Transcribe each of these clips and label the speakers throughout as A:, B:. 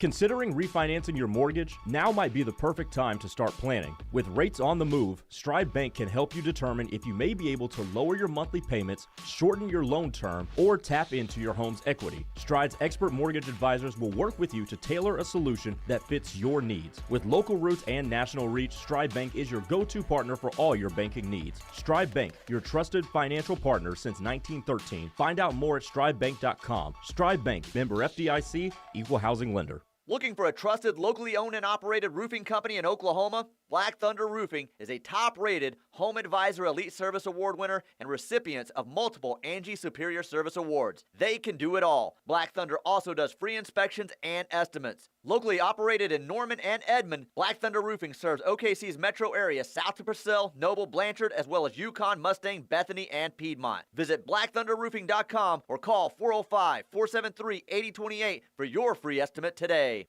A: Considering refinancing your mortgage? Now might be the perfect time to start planning. With rates on the move, Stride Bank can help you determine if you may be able to lower your monthly payments, shorten your loan term, or tap into your home's equity. Stride's expert mortgage advisors will work with you to tailor a solution that fits your needs. With local roots and national reach, Stride Bank is your go-to partner for all your banking needs. Stride Bank, your trusted financial partner since 1913. Find out more at stridebank.com. Stride Bank, member FDIC, equal housing lender.
B: Looking for a trusted, locally owned and operated roofing company in Oklahoma? Black Thunder Roofing is a top-rated Home Advisor Elite Service Award winner and recipients of multiple Angie Superior Service Awards. They can do it all. Black Thunder also does free inspections and estimates. Locally operated in Norman and Edmond, Black Thunder Roofing serves OKC's metro area south to Purcell, Noble, Blanchard, as well as Yukon, Mustang, Bethany, and Piedmont. Visit blackthunderroofing.com or call 405-473-8028 for your free estimate today.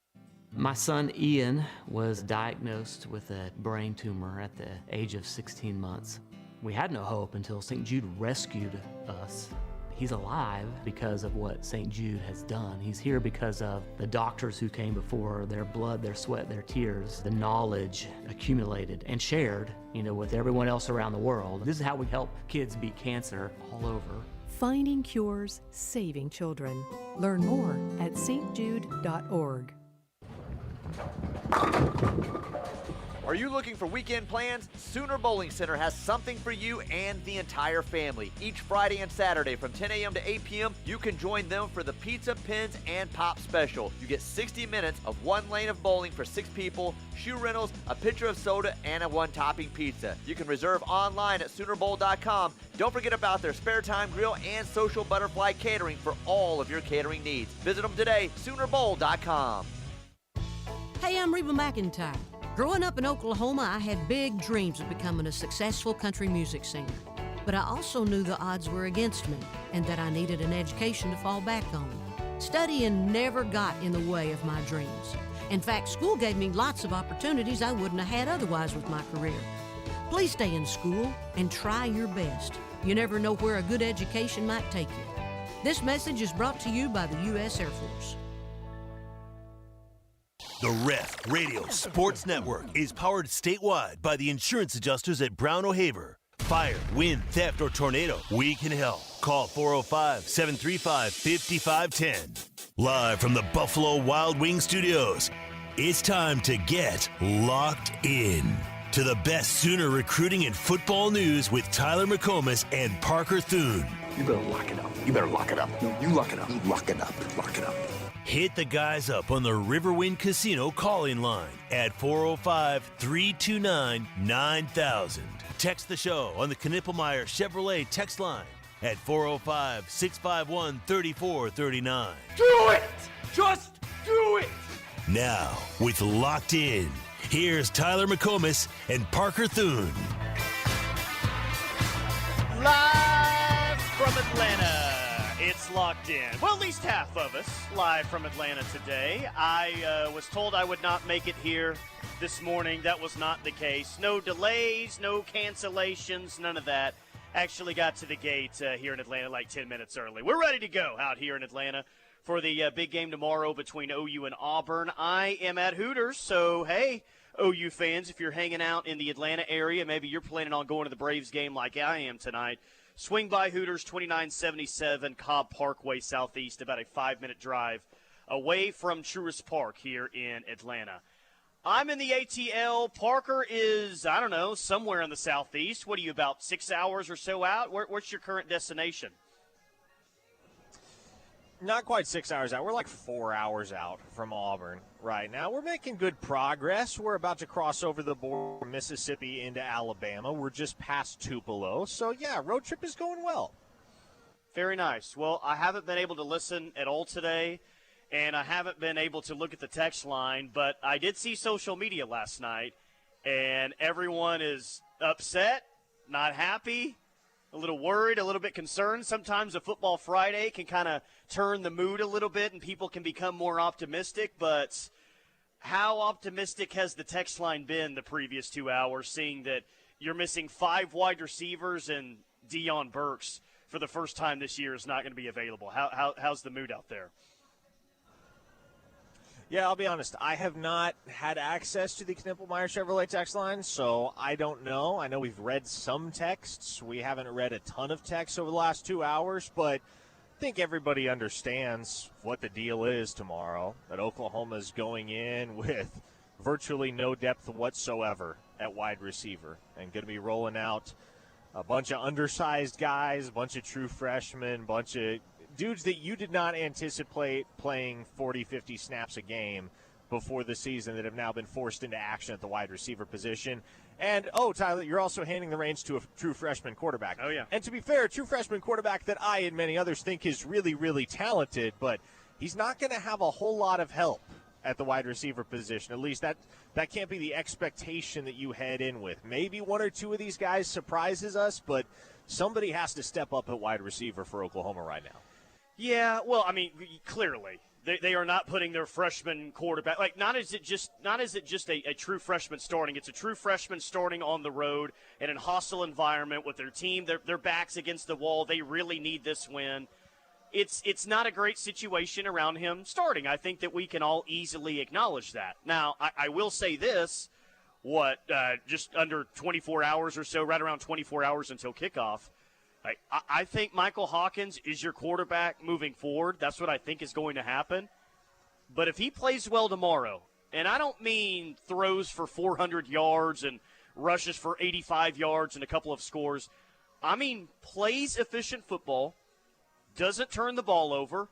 C: My son Ian was diagnosed with a brain tumor at the age of 16 months. We had no hope until St. Jude rescued us. He's alive because of what St. Jude has done. He's here because of the doctors who came before, their blood, their sweat, their tears, the knowledge accumulated and shared, with everyone else around the world. This is how we help kids beat cancer all over.
D: Finding cures, saving children. Learn more at stjude.org.
B: Are you looking for weekend plans? Sooner Bowling Center has something for you and the entire family. Each Friday and Saturday from 10 a.m. to 8 p.m., you can join them for the Pizza, Pins, and Pop Special. You get 60 minutes of one lane of bowling for 6 people, shoe rentals, a pitcher of soda, and a one-topping pizza. You can reserve online at SoonerBowl.com. Don't forget about their spare time grill and Social Butterfly catering for all of your catering needs. Visit them today, SoonerBowl.com.
E: Hey, I'm Reba McEntire. Growing up in Oklahoma, I had big dreams of becoming a successful country music singer. But I also knew the odds were against me and that I needed an education to fall back on. Studying never got in the way of my dreams. In fact, school gave me lots of opportunities I wouldn't have had otherwise with my career. Please stay in school and try your best. You never know where a good education might take you. This message is brought to you by the U.S. Air Force.
F: The Ref Radio Sports Network is powered statewide by the insurance adjusters at Brown O'Haver. Fire, wind, theft, or tornado, we can help. Call 405-735-5510. Live from the Buffalo Wild Wing Studios, it's time to get locked in to the best Sooner recruiting and football news with Tyler McComas and Parker Thune.
G: You better lock it up. You better lock it up. No, you lock it up. You lock it up. Lock it up.
F: Hit the guys up on the Riverwind Casino call-in line at 405-329-9000. Text the show on the Knippelmeyer Chevrolet text line at 405-651-3439.
H: Do it! Just do it!
F: Now, with Locked In, here's Tyler McComas and Parker Thune.
I: Live from Atlanta. It's Locked In. Well, at least half of us live from Atlanta today. I was told I would not make it here this morning. That was not the case. No delays, no cancellations, none of that. Actually got to the gate here in Atlanta like 10 minutes early. We're ready to go out here in Atlanta for the big game tomorrow between OU and Auburn. I am at Hooters, so hey, OU fans, if you're hanging out in the Atlanta area, maybe you're planning on going to the Braves game like I am tonight, swing by Hooters, 2977 Cobb Parkway Southeast, about a 5-minute drive away from Truist Park here in Atlanta. I'm in the ATL. Parker is, I don't know, somewhere in the Southeast. What are you, about 6 hours or so out? What's your current destination?
J: Not quite 6 hours out. We're like 4 hours out from Auburn right now. We're making good progress. We're about to cross over the border from Mississippi into Alabama. We're just past Tupelo. So, yeah, road trip is going well.
I: Very nice. Well, I haven't been able to listen at all today, and I haven't been able to look at the text line, but I did see social media last night, and everyone is upset, not happy, a little worried, a little bit concerned. Sometimes a Football Friday can kind of turn the mood a little bit and people can become more optimistic, but how optimistic has the text line been the previous 2 hours, seeing that you're missing 5 wide receivers and Deion Burks for the first time this year is not going to be available? How's the mood out there?
J: Yeah, I'll be honest. I have not had access to the Knippelmeyer Chevrolet text line, so I don't know. I know we've read some texts. We haven't read a ton of texts over the last 2 hours, but I think everybody understands what the deal is tomorrow, that Oklahoma's going in with virtually no depth whatsoever at wide receiver and going to be rolling out a bunch of undersized guys, a bunch of true freshmen, a bunch of dudes that you did not anticipate playing 40, 50 snaps a game before the season that have now been forced into action at the wide receiver position. And, Tyler, you're also handing the reins to a true freshman quarterback.
I: Oh, yeah.
J: And to be fair, a true freshman quarterback that I and many others think is really, really talented, but he's not going to have a whole lot of help at the wide receiver position. At least that can't be the expectation that you head in with. Maybe one or two of these guys surprises us, but somebody has to step up at wide receiver for Oklahoma right now.
I: Yeah, well, I mean, clearly they are not putting their freshman quarterback. Like, not is it just a true freshman starting. It's a true freshman starting on the road in a hostile environment with their team. Their backs against the wall. They really need this win. It's not a great situation around him starting. I think that we can all easily acknowledge that. Now, I will say this: just under 24 hours or so, right around 24 hours until kickoff. I think Michael Hawkins is your quarterback moving forward. That's what I think is going to happen. But if he plays well tomorrow, and I don't mean throws for 400 yards and rushes for 85 yards and a couple of scores, I mean plays efficient football, doesn't turn the ball over,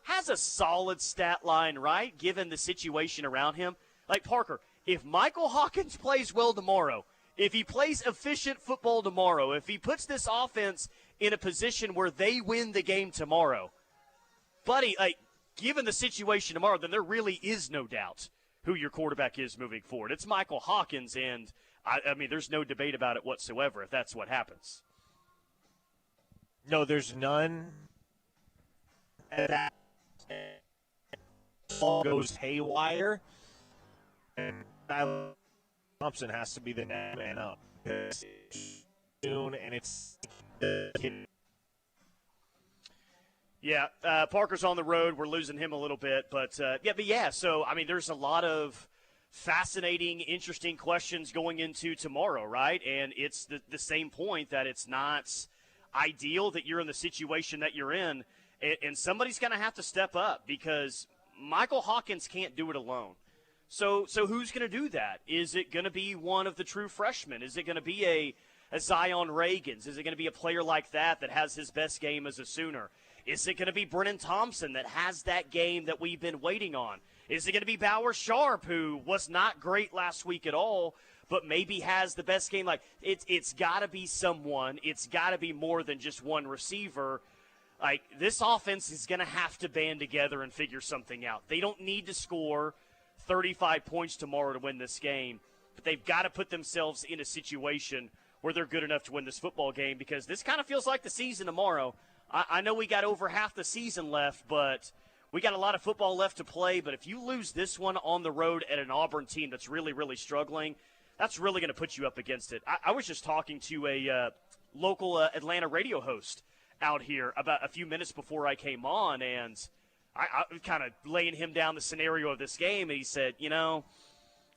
I: has a solid stat line, right, given the situation around him. Like, Parker, if Michael Hawkins plays well tomorrow, if he plays efficient football tomorrow, if he puts this offense in a position where they win the game tomorrow, buddy, given the situation tomorrow, then there really is no doubt who your quarterback is moving forward. It's Michael Hawkins, and, I mean, there's no debate about it whatsoever if that's what happens.
J: No, there's none. And that all goes haywire. And Thompson has to be the next man up soon, and it's
I: Parker's on the road. We're losing him a little bit, but so I mean, there's a lot of fascinating, interesting questions going into tomorrow, right? And it's the same point that it's not ideal that you're in the situation that you're in, and somebody's going to have to step up because Michael Hawkins can't do it alone. So who's going to do that? Is it going to be one of the true freshmen? Is it going to be a Zion Reagans? Is it going to be a player like that has his best game as a Sooner? Is it going to be Brennan Thompson that has that game that we've been waiting on? Is it going to be Bauer Sharp, who was not great last week at all, but maybe has the best game? Like, it's got to be someone. It's got to be more than just one receiver. Like, this offense is going to have to band together and figure something out. They don't need to score 35 points tomorrow to win this game, but they've got to put themselves in a situation where they're good enough to win this football game, because this kind of feels like the season tomorrow. I know we got over half the season left, but we got a lot of football left to play. But if you lose this one on the road at an Auburn team that's really, really struggling, that's really going to put you up against it. I was just talking to a local Atlanta radio host out here about a few minutes before I came on, and I was kind of laying him down the scenario of this game, and he said,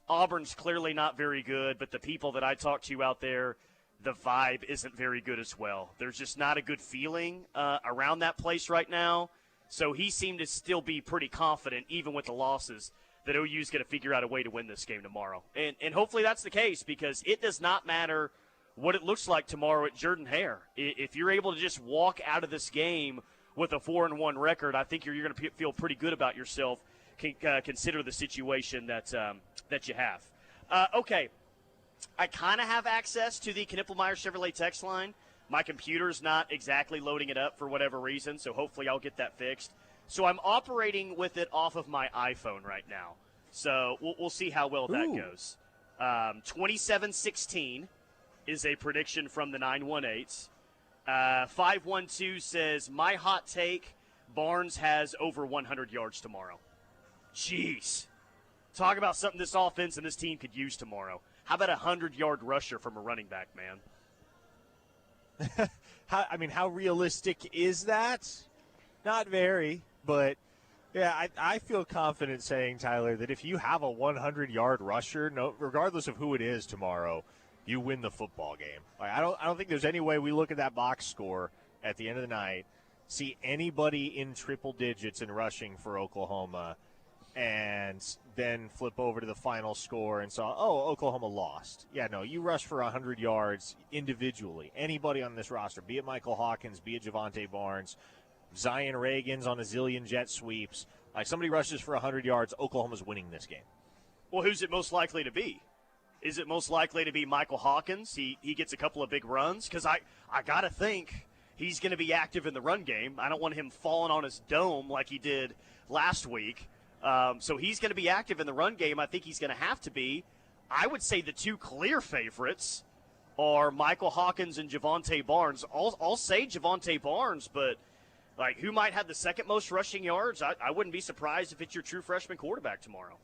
I: Auburn's clearly not very good, but the people that I talk to out there, the vibe isn't very good as well. There's just not a good feeling around that place right now. So he seemed to still be pretty confident, even with the losses, that OU's going to figure out a way to win this game tomorrow. And hopefully that's the case, because it does not matter what it looks like tomorrow at Jordan-Hare. If you're able to just walk out of this game with a 4-1 record, I think you're going to feel pretty good about yourself. Consider the situation that you have. Okay, I kind of have access to the Knippelmeyer Chevrolet text line. My computer's not exactly loading it up for whatever reason, so hopefully I'll get that fixed. So I'm operating with it off of my iPhone right now. So we'll see how well that goes. 27-16 is a prediction from the 918. 512 says, my hot take, Barnes has over 100 yards tomorrow. Jeez. Talk about something this offense and this team could use tomorrow. How about a 100-yard rusher from a running back, man?
J: How realistic is that? Not very, but Yeah, I feel confident saying, Tyler, that if you have a 100-yard rusher, regardless of who it is tomorrow, you win the football game. Like, I don't think there's any way we look at that box score at the end of the night, see anybody in triple digits in rushing for Oklahoma, and then flip over to the final score and saw, oh, Oklahoma lost. Yeah, no, you rush for 100 yards individually. Anybody on this roster, be it Michael Hawkins, be it Javonte Barnes, Zion Reagan's on a zillion jet sweeps. Like, somebody rushes for 100 yards, Oklahoma's winning this game.
I: Well, who's it most likely to be? Is it most likely to be Michael Hawkins? He gets a couple of big runs? Because I got to think he's going to be active in the run game. I don't want him falling on his dome like he did last week. So he's going to be active in the run game. I think he's going to have to be. I would say the two clear favorites are Michael Hawkins and Javonte Barnes. I'll say Javonte Barnes, but like, who might have the second most rushing yards? I wouldn't be surprised if it's your true freshman quarterback tomorrow.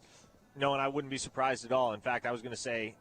J: No, and I wouldn't be surprised at all. In fact, I was going to say,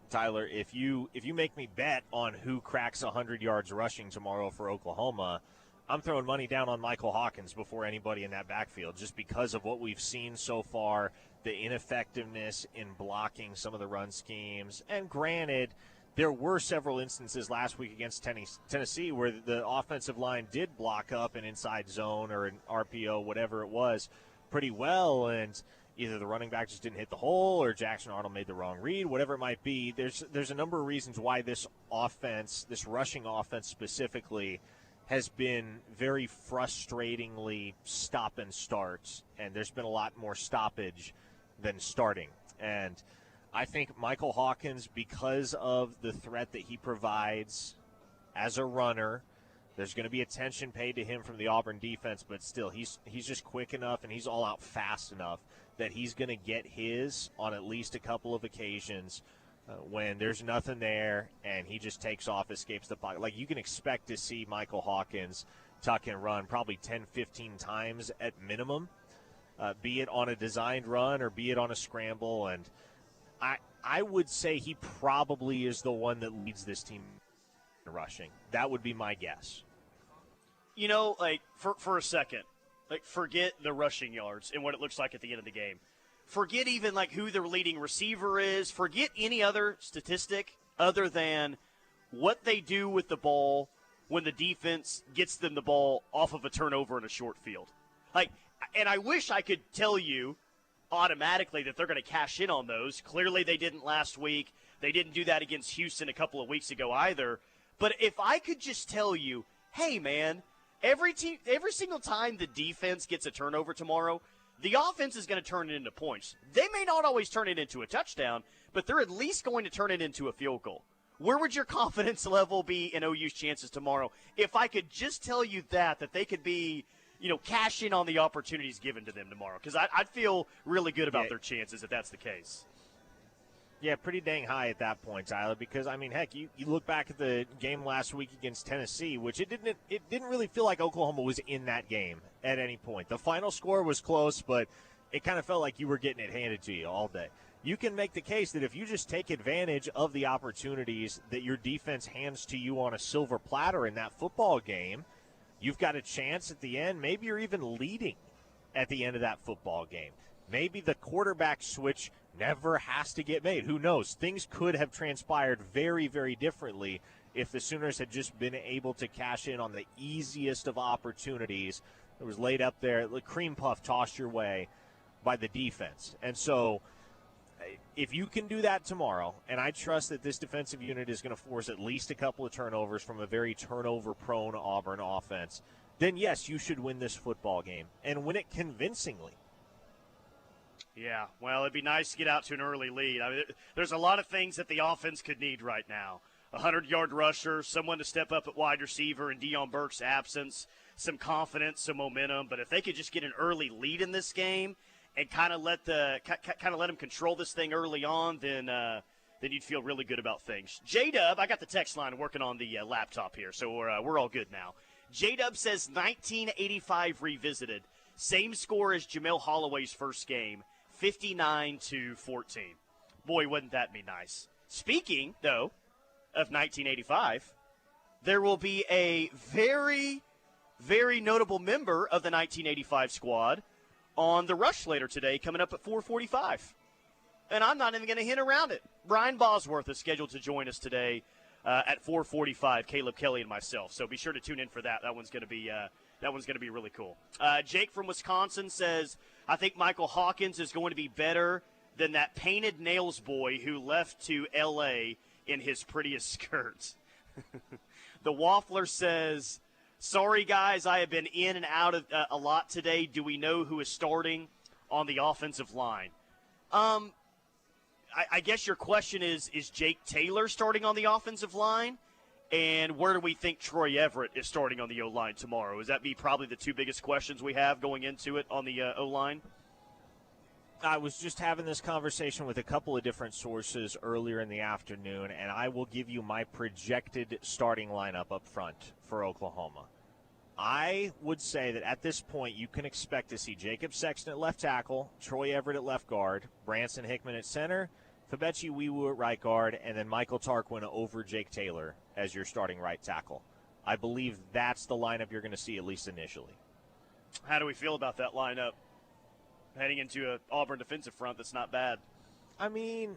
J: Tyler, if you make me bet on who cracks 100 yards rushing tomorrow for Oklahoma, I'm throwing money down on Michael Hawkins before anybody in that backfield, just because of what we've seen so far, the ineffectiveness in blocking some of the run schemes. And granted, there were several instances last week against Tennessee where the offensive line did block up an inside zone or an RPO, whatever it was, pretty well, and either the running back just didn't hit the hole or Jackson Arnold made the wrong read, whatever it might be. There's a number of reasons why this offense, this rushing offense specifically, has been very frustratingly stop and start, and there's been a lot more stoppage than starting. And I think Michael Hawkins, because of the threat that he provides as a runner, there's going to be attention paid to him from the Auburn defense, but still, he's just quick enough and he's all out fast enough that he's going to get his on at least a couple of occasions when there's nothing there and he just takes off, escapes the pocket. Like, you can expect to see Michael Hawkins tuck and run probably 10, 15 times at minimum, be it on a designed run or be it on a scramble. And I would say he probably is the one that leads this team in rushing. That would be my guess.
I: You know, like, for a second, like, forget the rushing yards and what it looks like at the end of the game. Forget even, like, who their leading receiver is. Forget any other statistic other than what they do with the ball when the defense gets them the ball off of a turnover in a short field. Like, and I wish I could tell you automatically that they're going to cash in on those. Clearly they didn't last week. They didn't do that against Houston a couple of weeks ago either. But if I could just tell you, hey, man, every single time the defense gets a turnover tomorrow, the offense is going to turn it into points. They may not always turn it into a touchdown, but they're at least going to turn it into a field goal. Where would your confidence level be in OU's chances tomorrow if I could just tell you that they could be, cash in on the opportunities given to them tomorrow? Because I'd feel really good about their chances if that's the case.
J: Yeah, pretty dang high at that point, Tyler, because, I mean, heck, you look back at the game last week against Tennessee, which it didn't really feel like Oklahoma was in that game at any point. The final score was close, but it kind of felt like you were getting it handed to you all day. You can make the case that if you just take advantage of the opportunities that your defense hands to you on a silver platter in that football game, you've got a chance at the end. Maybe you're even leading at the end of that football game. Maybe the quarterback switch never has to get made. Who knows? Things could have transpired very, very differently if the Sooners had just been able to cash in on the easiest of opportunities that was laid up there, the cream puff tossed your way by the defense. And so if you can do that tomorrow, and I trust that this defensive unit is going to force at least a couple of turnovers from a very turnover-prone Auburn offense, then yes, you should win this football game and win it convincingly.
I: Yeah, well, it'd be nice to get out to an early lead. I mean, there's a lot of things that the offense could need right now. A 100-yard rusher, someone to step up at wide receiver in Deion Burke's absence, some confidence, some momentum. But if they could just get an early lead in this game and kind of let them control this thing early on, then you'd feel really good about things. J-Dub, I got the text line working on the laptop here, so we're all good now. J-Dub says 1985 revisited. Same score as Jamel Holloway's first game, 59-14. Boy, wouldn't that be nice. Speaking, though, of 1985, there will be a very, very notable member of the 1985 squad on the rush later today, coming up at 4:45. And I'm not even going to hint around it. Brian Bosworth is scheduled to join us today at 4:45. Caleb Kelly and myself. So be sure to tune in for that. That one's going to be really cool. Jake from Wisconsin says, I think Michael Hawkins is going to be better than that painted nails boy who left to L.A. in his prettiest skirt. The Waffler says, sorry, guys, I have been in and out of a lot today. Do we know who is starting on the offensive line? I guess your question is Jake Taylor starting on the offensive line? And where do we think Troy Everett is starting on the O-line tomorrow? Is that be probably the two biggest questions we have going into it on the O-line?
J: I was just having this conversation with a couple of different sources earlier in the afternoon, and I will give you my projected starting lineup up front for Oklahoma. I would say that at this point you can expect to see Jacob Sexton at left tackle, Troy Everett at left guard, Branson Hickman at center, Fabechi Wiwu at right guard, and then Michael Tarquin over Jake Taylor as your starting right tackle. I believe that's the lineup you're going to see, at least initially.
I: How do we feel about that lineup heading into an Auburn defensive front that's not bad?
J: I mean,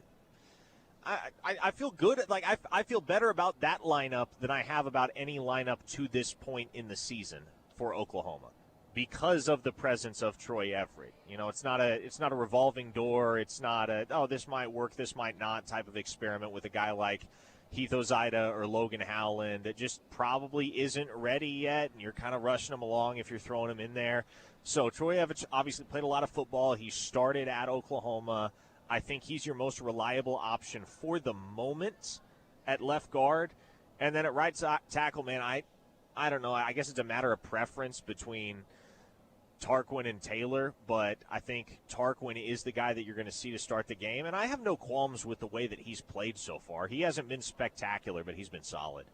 J: I feel good. Like I feel better about that lineup than I have about any lineup to this point in the season for Oklahoma, because of the presence of Troy Everett. You know, it's not a revolving door. It's not this might work, this might not type of experiment with a guy like Heath Ozida or Logan Howland that just probably isn't ready yet, and you're kind of rushing him along if you're throwing him in there. So Troy Everett obviously played a lot of football. He started at Oklahoma. I think he's your most reliable option for the moment at left guard. And then at right tackle, man, I don't know. I guess it's a matter of preference between Tarquin and Taylor, but I think Tarquin is the guy that you're going to see to start the game. And I have no qualms with the way that he's played so far. He hasn't been spectacular, but he's been solid.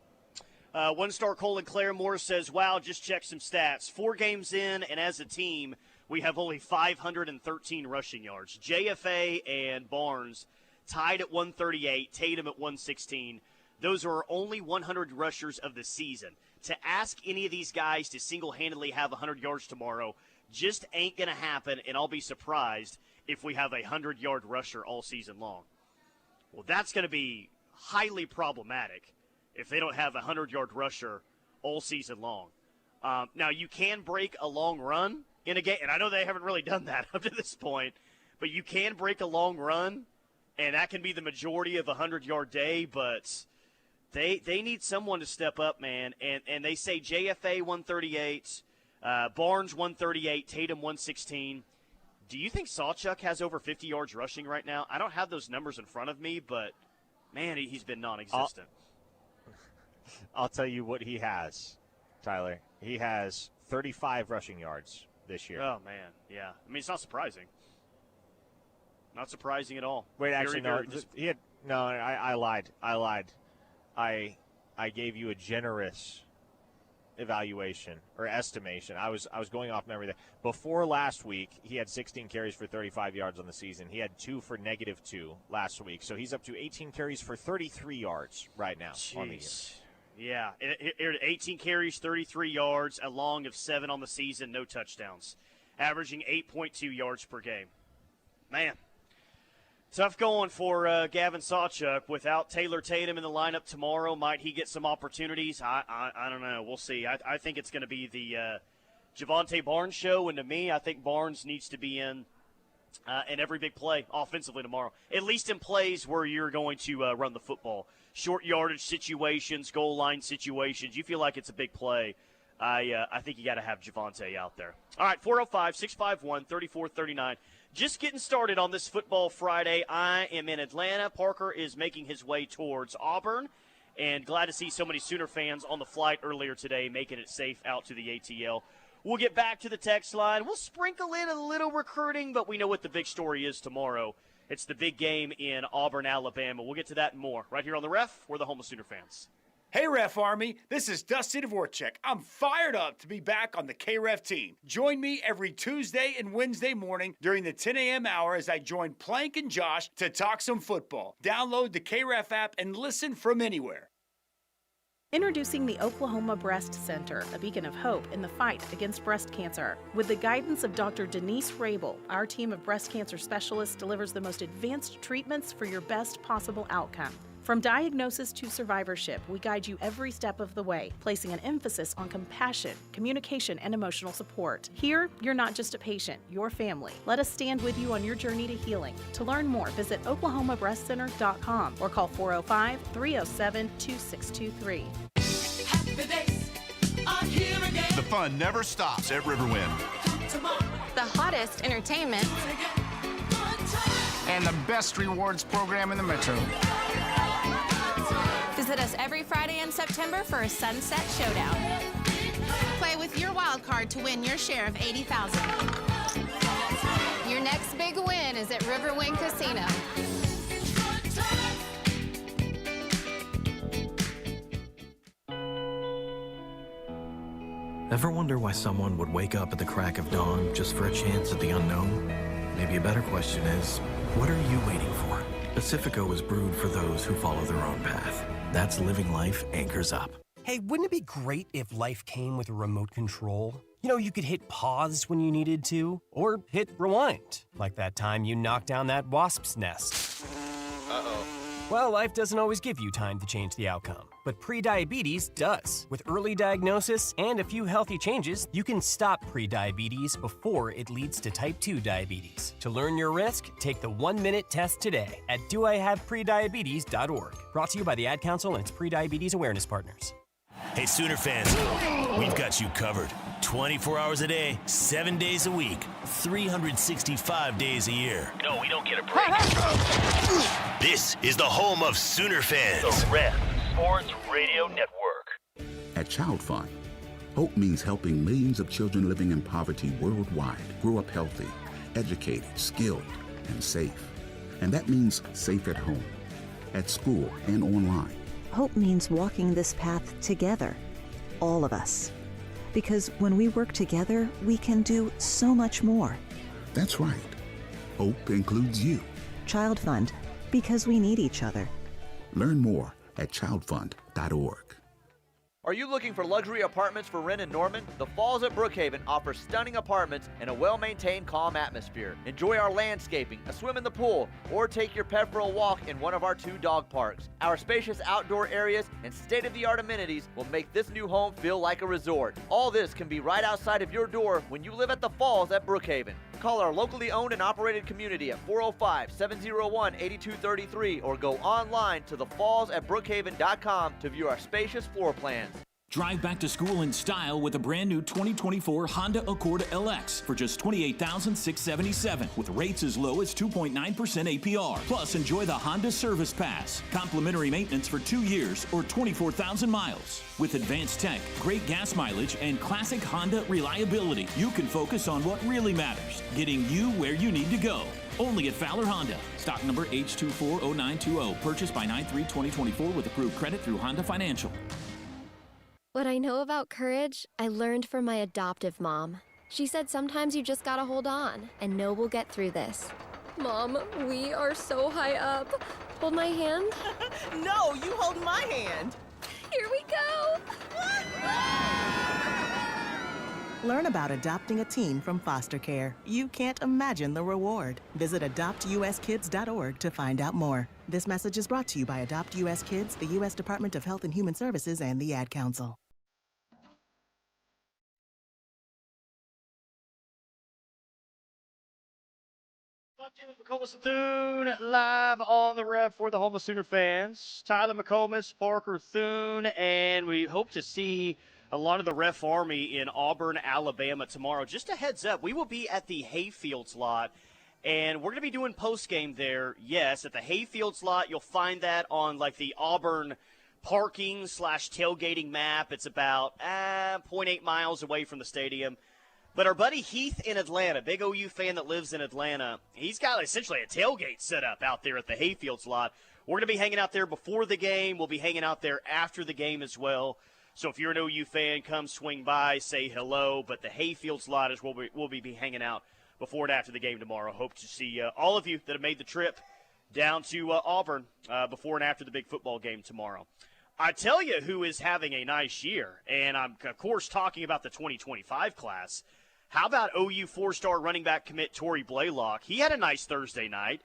I: One-star Colin Claremore says, wow, just check some stats. 4 games in, and as a team, we have only 513 rushing yards. JFA and Barnes tied at 138, Tatum at 116. Those are only 100 rushers of the season. To ask any of these guys to single-handedly have 100 yards tomorrow just ain't going to happen, and I'll be surprised if we have a 100-yard rusher all season long. Well, that's going to be highly problematic if they don't have a 100-yard rusher all season long. Now, you can break a long run in a game, and I know they haven't really done that up to this point, but you can break a long run, and that can be the majority of a 100-yard day, but they need someone to step up, man. And they say JFA 138, Barnes 138, Tatum 116. Do you think Sawchuk has over 50 yards rushing right now? I don't have those numbers in front of me, but, man, he's been non-existent.
J: I'll tell you what he has, Tyler. He has 35 rushing yards this year.
I: Oh, man, yeah. I mean, it's not surprising. Not surprising at all.
J: Wait, actually, no. I lied. I gave you a generous evaluation or estimation. I was going off memory there. Before last week, he had 16 carries for 35 yards on the season. He had 2 for -2 last week. So he's up to 18 carries for 33 yards right now on the year.
I: Yeah, 18 carries, 33 yards, a long of 7 on the season, no touchdowns, averaging 8.2 yards per game. Man, tough going for Gavin Sawchuk. Without Taylor Tatum in the lineup tomorrow, might he get some opportunities? I don't know. We'll see. I think it's going to be the Javonte Barnes show, and to me, I think Barnes needs to be in every big play offensively tomorrow, at least in plays where you're going to run the football. Short yardage situations, goal line situations. You feel like it's a big play. I think you got to have Javonte out there. All right, 405-651-3439. Just getting started on this Football Friday. I am in Atlanta. Parker is making his way towards Auburn. And glad to see so many Sooner fans on the flight earlier today, making it safe out to the ATL. We'll get back to the text line. We'll sprinkle in a little recruiting, but we know what the big story is tomorrow. It's the big game in Auburn, Alabama. We'll get to that and more right here on The Ref. We're the home of Sooner fans.
K: Hey, Ref Army. This is Dusty Dvorak. I'm fired up to be back on the K-Ref team. Join me every Tuesday and Wednesday morning during the 10 a.m. hour as I join Plank and Josh to talk some football. Download the K-Ref app and listen from anywhere.
L: Introducing the Oklahoma Breast Center, a beacon of hope in the fight against breast cancer. With the guidance of Dr. Denise Rabel, our team of breast cancer specialists delivers the most advanced treatments for your best possible outcome. From diagnosis to survivorship, we guide you every step of the way, placing an emphasis on compassion, communication, and emotional support. Here, you're not just a patient, you're family. Let us stand with you on your journey to healing. To learn more, visit oklahomabreastcenter.com or call 405-307-2623.
M: The fun never stops at Riverwind.
N: The hottest entertainment.
O: And the best rewards program in the metro.
N: Visit us every Friday in September for a Sunset Showdown. Play with your wild card to win your share of $80,000. Your next big win is at Riverwind Casino.
P: Ever wonder why someone would wake up at the crack of dawn just for a chance at the unknown? Maybe a better question is, what are you waiting for? Pacifico is brewed for those who follow their own path. That's living life anchors up.
Q: Hey, wouldn't it be great if life came with a remote control? You know, you could hit pause when you needed to, or hit rewind, like that time you knocked down that wasp's nest.
B: Uh-oh.
Q: Well, life doesn't always give you time to change the outcome, but prediabetes does. With early diagnosis and a few healthy changes, you can stop prediabetes before it leads to type 2 diabetes. To learn your risk, take the 1-minute test today at doihaveprediabetes.org. Brought to you by the Ad Council and its prediabetes awareness partners.
F: Hey, Sooner fans, we've got you covered. 24 hours a day, 7 days a week, 365 days a year.
H: No, we don't get a break.
F: This is the home of Sooner fans.
H: The Ref Sports Radio Network.
R: At Child Fund, hope means helping millions of children living in poverty worldwide grow up healthy, educated, skilled, and safe. And that means safe at home, at school, and online.
S: Hope means walking this path together, all of us. Because when we work together, we can do so much more.
R: That's right. Hope includes you.
S: Child Fund, because we need each other.
R: Learn more at childfund.org.
B: Are you looking for luxury apartments for rent in Norman? The Falls at Brookhaven offers stunning apartments and a well-maintained, calm atmosphere. Enjoy our landscaping, a swim in the pool, or take your pet for a walk in one of our 2 dog parks. Our spacious outdoor areas and state-of-the-art amenities will make this new home feel like a resort. All this can be right outside of your door when you live at the Falls at Brookhaven. Call our locally owned and operated community at 405-701-8233 or go online to thefallsatbrookhaven.com to view our spacious floor plans.
T: Drive back to school in style with a brand new 2024 Honda Accord LX for just $28,677 with rates as low as 2.9% APR. Plus, enjoy the Honda Service Pass, complimentary maintenance for 2 years or 24,000 miles. With advanced tech, great gas mileage, and classic Honda reliability, you can focus on what really matters, getting you where you need to go. Only at Fowler Honda. Stock number H240920. Purchased by 9/3/2024 with approved credit through Honda Financial.
U: What I know about courage, I learned from my adoptive mom. She said sometimes you just gotta hold on and know we'll get through this. Mom, we are so high up. Hold my hand.
V: No, you hold my hand.
U: Here we go.
V: Learn about adopting a teen from foster care. You can't imagine the reward. Visit adoptuskids.org to find out more. This message is brought to you by Adopt U.S. Kids, the U.S. Department of Health and Human Services, and the Ad Council.
I: Thune live on the Ref for the home of Sooner fans. Tyler McComas, Parker Thune, and we hope to see a lot of the Ref Army in Auburn, Alabama tomorrow. Just a heads up, we will be at the Hayfields lot, and we're going to be doing post-game there. Yes, at the Hayfields lot, you'll find that on like the Auburn parking/tailgating map. It's about 0.8 miles away from the stadium. But our buddy Heath in Atlanta, big OU fan that lives in Atlanta, he's got essentially a tailgate set up out there at the Hayfields lot. We're going to be hanging out there before the game. We'll be hanging out there after the game as well. So if you're an OU fan, come swing by, say hello. But the Hayfields lot is where we'll be hanging out before and after the game tomorrow. Hope to see all of you that have made the trip down to Auburn before and after the big football game tomorrow. I tell you who is having a nice year, and I'm, of course, talking about the 2025 class. How about OU four-star running back commit Torrey Blaylock? He had a nice Thursday night,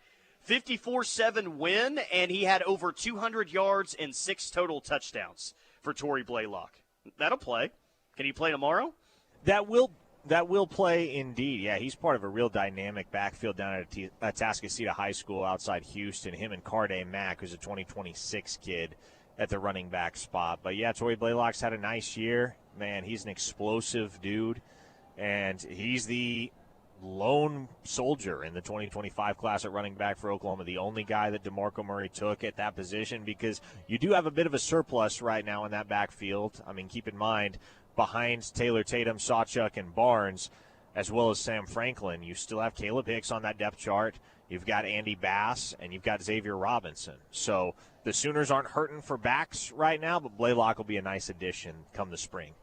I: 54-7 win, and he had over 200 yards and 6 total touchdowns for Torrey Blaylock. That'll play. Can he play tomorrow?
J: That will play indeed. Yeah, he's part of a real dynamic backfield down at Atascocita High School outside Houston. Him and Carday Mack, who's a 2026 kid, at the running back spot. But, yeah, Torrey Blaylock's had a nice year. Man, he's an explosive dude, and he's the lone soldier in the 2025 class at running back for Oklahoma, the only guy that DeMarco Murray took at that position, because you do have a bit of a surplus right now in that backfield. I mean, keep in mind, behind Taylor Tatum, Sawchuk, and Barnes, as well as Sam Franklin, you still have Caleb Hicks on that depth chart. You've got Andy Bass, and you've got Xavier Robinson. So the Sooners aren't hurting for backs right now, but Blaylock will be a nice addition come the spring.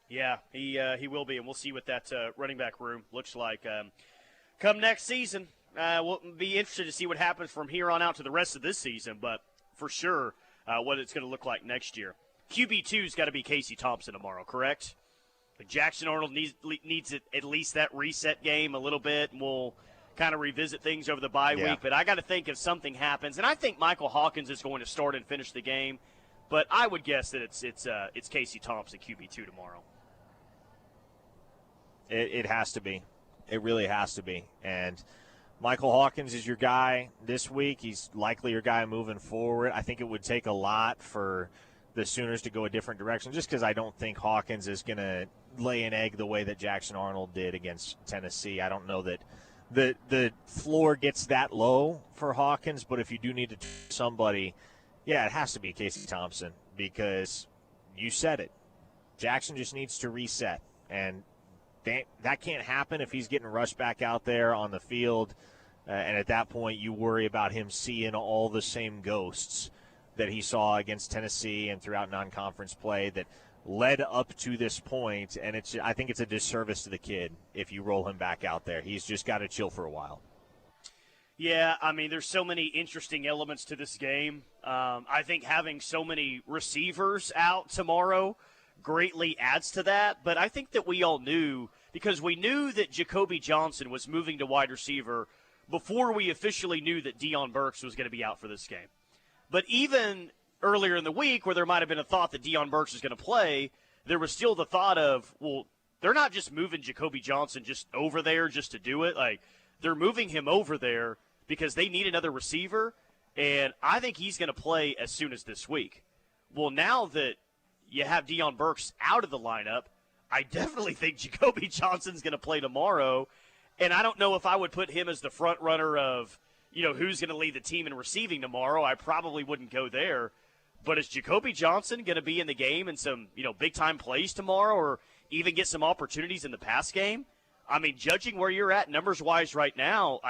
I: Yeah, he will be, and we'll see what that running back room looks like come next season. We'll be interested to see what happens from here on out to the rest of this season, but for sure what it's going to look like next year. QB2's got to be Casey Thompson tomorrow, correct? But Jackson Arnold needs at least that reset game a little bit, and we'll kind of revisit things over the bye week. But I got to think if something happens, and I think Michael Hawkins is going to start and finish the game, but I would guess that it's Casey Thompson QB2 tomorrow.
J: It has to be. It really has to be. And Michael Hawkins is your guy this week. He's likely your guy moving forward. I think it would take a lot for the Sooners to go a different direction, just because I don't think Hawkins is going to lay an egg the way that Jackson Arnold did against Tennessee. I don't know that the floor gets that low for Hawkins, but if you do need to somebody, yeah, it has to be Casey Thompson, because you said it. Jackson just needs to reset, and that can't happen if he's getting rushed back out there on the field, and at that point you worry about him seeing all the same ghosts that he saw against Tennessee and throughout non-conference play that led up to this point, and I think it's a disservice to the kid if you roll him back out there. He's just got to chill for a while.
I: Yeah, I mean, there's so many interesting elements to this game. I think having so many receivers out tomorrow greatly adds to that, but I think that we all knew, because we knew that Jacoby Johnson was moving to wide receiver before we officially knew that Deion Burks was going to be out for this game. But even earlier in the week, where there might have been a thought that Deion Burks was going to play, there was still the thought of, well, they're not just moving Jacoby Johnson just over there just to do it. Like, they're moving him over there because they need another receiver, and I think he's going to play as soon as this week. Well, now that you have Deion Burks out of the lineup, I definitely think Jacoby Johnson's going to play tomorrow, and I don't know if I would put him as the front runner of, who's going to lead the team in receiving tomorrow. I probably wouldn't go there. But is Jacoby Johnson going to be in the game in some, big-time plays tomorrow, or even get some opportunities in the pass game? I mean, judging where you're at numbers-wise right now,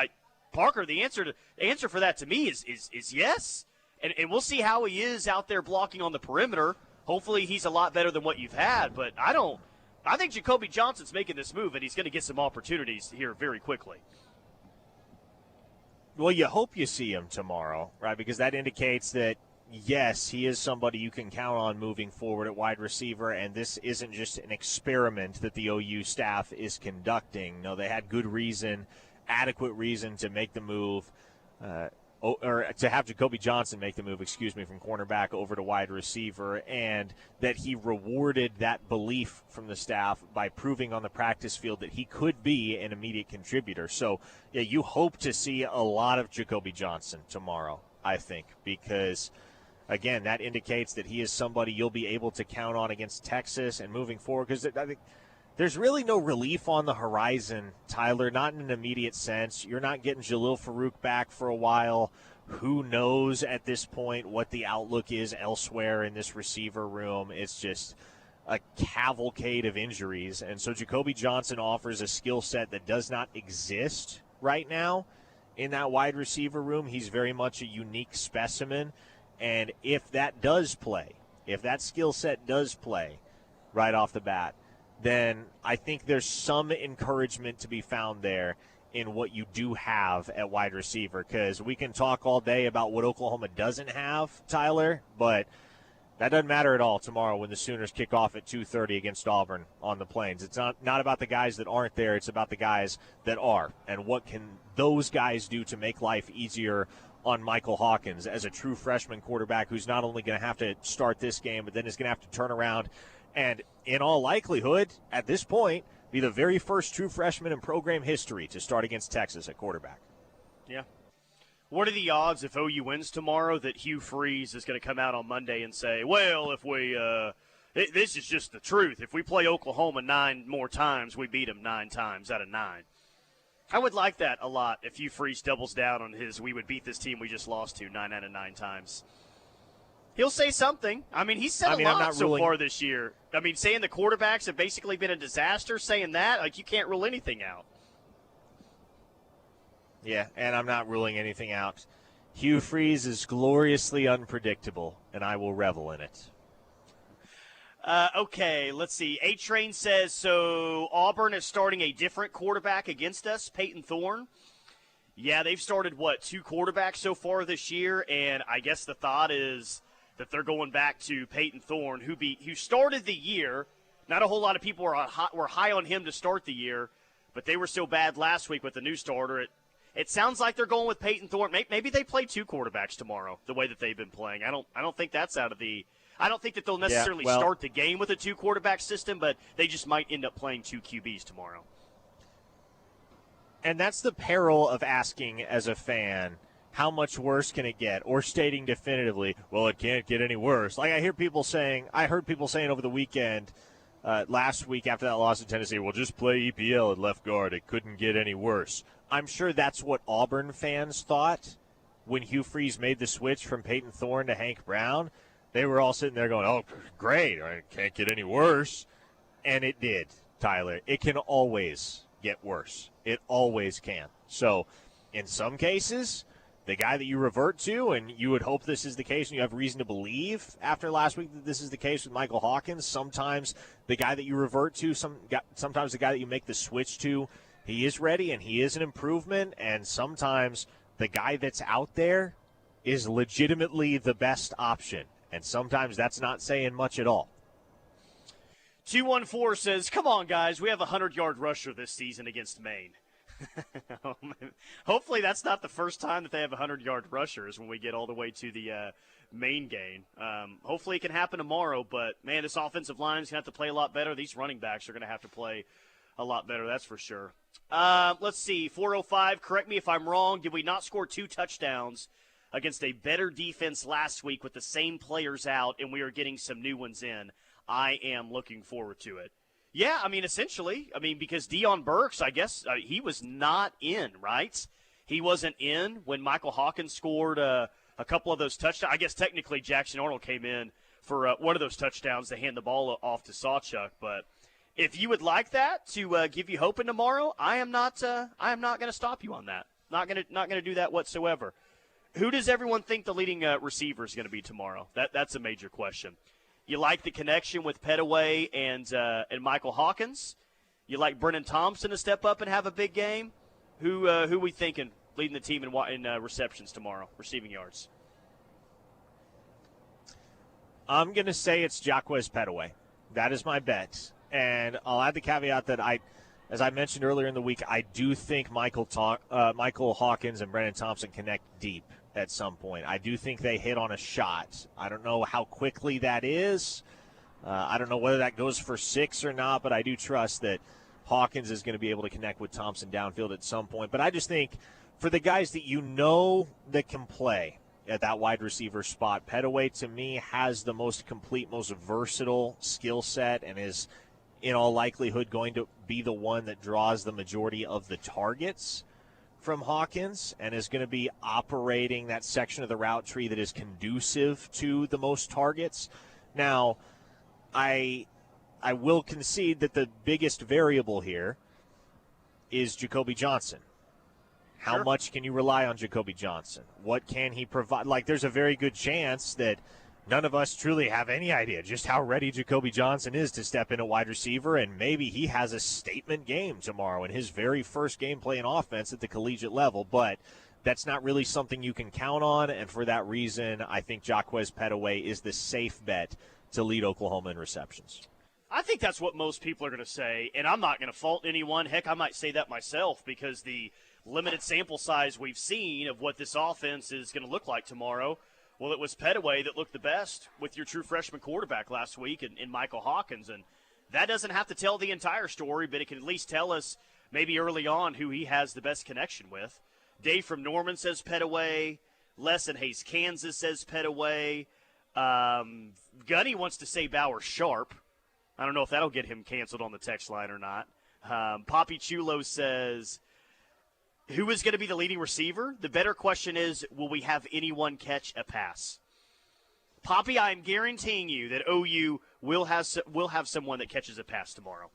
I: Parker, the answer for that to me is yes. And we'll see how he is out there blocking on the perimeter. Hopefully he's a lot better than what you've had, but I think Jacoby Johnson's making this move, and he's going to get some opportunities here very quickly.
J: Well, you hope you see him tomorrow, right? Because that indicates that, yes, he is somebody you can count on moving forward at wide receiver, and this isn't just an experiment that the OU staff is conducting. No, they had good reason, adequate reason to make the move, or to have Jacoby Johnson make the move, from cornerback over to wide receiver, and that he rewarded that belief from the staff by proving on the practice field that he could be an immediate contributor. So, yeah, you hope to see a lot of Jacoby Johnson tomorrow, I think, because, again, that indicates that he is somebody you'll be able to count on against Texas and moving forward, because I think there's really no relief on the horizon, Tyler, not in an immediate sense. You're not getting Jalil Farouk back for a while. Who knows at this point what the outlook is elsewhere in this receiver room? It's just a cavalcade of injuries. And so Jacoby Johnson offers a skill set that does not exist right now in that wide receiver room. He's very much a unique specimen. And if that does play, if that skill set does play right off the bat, then I think there's some encouragement to be found there in what you do have at wide receiver, because we can talk all day about what Oklahoma doesn't have, Tyler, but That doesn't matter at all tomorrow when the Sooners kick off at 2:30 against Auburn on the Plains. It's not about the guys that aren't there. It's about the guys that are. And what can those guys do to make life easier on Michael Hawkins as a true freshman quarterback who's not only going to have to start this game, but then is going to have to turn around and, in all likelihood, at this point, be the very first true freshman in program history to start against Texas at quarterback.
I: Yeah. What are the odds if OU wins tomorrow that Hugh Freeze is going to come out on Monday and say, well, if we this is just the truth. If we play Oklahoma 9 more times, we beat them 9 times out of 9. I would like that a lot if Hugh Freeze doubles down on his we would beat this team we just lost to 9 out of 9 times. He'll say something. I mean, he's said a lot so far this year. I mean, saying the quarterbacks have basically been a disaster, saying that, like, you can't rule anything out.
J: Yeah, and I'm not ruling anything out. Hugh Freeze is gloriously unpredictable, and I will revel in it.
I: Okay, let's see. A-Train says, so Auburn is starting a different quarterback against us, Peyton Thorne. Yeah, they've started, 2 quarterbacks so far this year, and I guess the thought is that they're going back to Peyton Thorne, who started the year. Not a whole lot of people were high on him to start the year, but they were so bad last week with the new starter. It sounds like they're going with Peyton Thorne. Maybe they play 2 quarterbacks tomorrow, the way that they've been playing. I don't think that's out of the – I don't think that they'll necessarily start the game with a 2 quarterback system, but they just might end up playing 2 QBs tomorrow.
J: And that's the peril of asking as a fan, how much worse can it get? Or stating definitively, well, it can't get any worse. Like I heard people saying over the weekend, last week after that loss in Tennessee, well, just play EPL at left guard. It couldn't get any worse. I'm sure that's what Auburn fans thought when Hugh Freeze made the switch from Peyton Thorne to Hank Brown. They were all sitting there going, oh, great, it can't get any worse. And it did, Tyler. It can always get worse. It always can. So in some cases, the guy that you revert to, and you would hope this is the case, and you have reason to believe after last week that this is the case with Michael Hawkins, sometimes the guy that you revert to, sometimes the guy that you make the switch to, he is ready and he is an improvement, and sometimes the guy that's out there is legitimately the best option, and sometimes that's not saying much at all.
I: 214 says, come on, guys, we have a 100-yard rusher this season against Maine. Hopefully that's not the first time that they have 100-yard rushers when we get all the way to the Maine game. Hopefully it can happen tomorrow, but, man, this offensive line is going to have to play a lot better. These running backs are going to have to play a lot better, that's for sure. Let's see, 405, correct me if I'm wrong. Did we not score 2 touchdowns against a better defense last week with the same players out, and we are getting some new ones in? I am looking forward to it. Yeah, I mean, essentially. I mean, because Deion Burks, I guess, he was not in, right? He wasn't in when Michael Hawkins scored a couple of those touchdowns. I guess technically Jackson Arnold came in for one of those touchdowns to hand the ball off to Sawchuk. But if you would like that to give you hope in tomorrow, I am not going to stop you on that. Not going to do that whatsoever. Who does everyone think the leading receiver is going to be tomorrow? That's a major question. You like the connection with Pettaway and Michael Hawkins? You like Brennan Thompson to step up and have a big game? Who we thinking leading the team in receptions tomorrow, receiving yards?
J: I'm going to say it's Jaquez Pettaway. That is my bet. And I'll add the caveat that as I mentioned earlier in the week, I do think Michael Hawkins and Brennan Thompson connect deep at some point. I do think they hit on a shot. I don't know how quickly that is. I don't know whether that goes for 6 or not, but I do trust that Hawkins is going to be able to connect with Thompson downfield at some point. But I just think for the guys that you know that can play at that wide receiver spot, Pettaway to me has the most complete, most versatile skill set and is in all likelihood going to be the one that draws the majority of the targets from Hawkins and is going to be operating that section of the route tree that is conducive to the most targets. Now, I will concede that the biggest variable here is Jacoby Johnson. How much can you rely on Jacoby Johnson? What can he provide? Like, there's a very good chance that none of us truly have any idea just how ready Jacoby Johnson is to step in at wide receiver, and maybe he has a statement game tomorrow in his very first game playing offense at the collegiate level. But that's not really something you can count on, and for that reason, I think Jaquez Pettaway is the safe bet to lead Oklahoma in receptions.
I: I think that's what most people are going to say, and I'm not going to fault anyone. Heck, I might say that myself because the limited sample size we've seen of what this offense is going to look like tomorrow, well, it was Pettaway that looked the best with your true freshman quarterback last week in Michael Hawkins, and that doesn't have to tell the entire story, but it can at least tell us maybe early on who he has the best connection with. Dave from Norman says Pettaway. Les in Hayes, Kansas says Pettaway. Gunny wants to say Bauer Sharp. I don't know if that'll get him canceled on the text line or not. Poppy Chulo says, who is going to be the leading receiver? The better question is, will we have anyone catch a pass? Poppy, I'm guaranteeing you that OU will have someone that catches a pass tomorrow.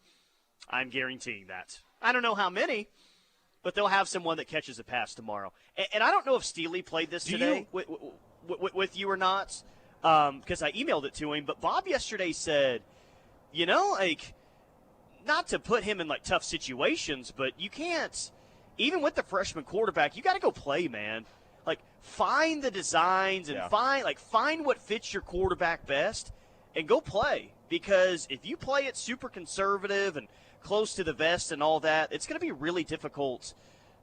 I: I'm guaranteeing that. I don't know how many, but they'll have someone that catches a pass tomorrow. And I don't know if Steely played this today with you or not, because I emailed it to him. But Bob yesterday said, not to put him in, tough situations, but you can't, even with the freshman quarterback, you got to go play, man. Find the designs and find what fits your quarterback best and go play. Because if you play it super conservative and close to the vest and all that, it's going to be really difficult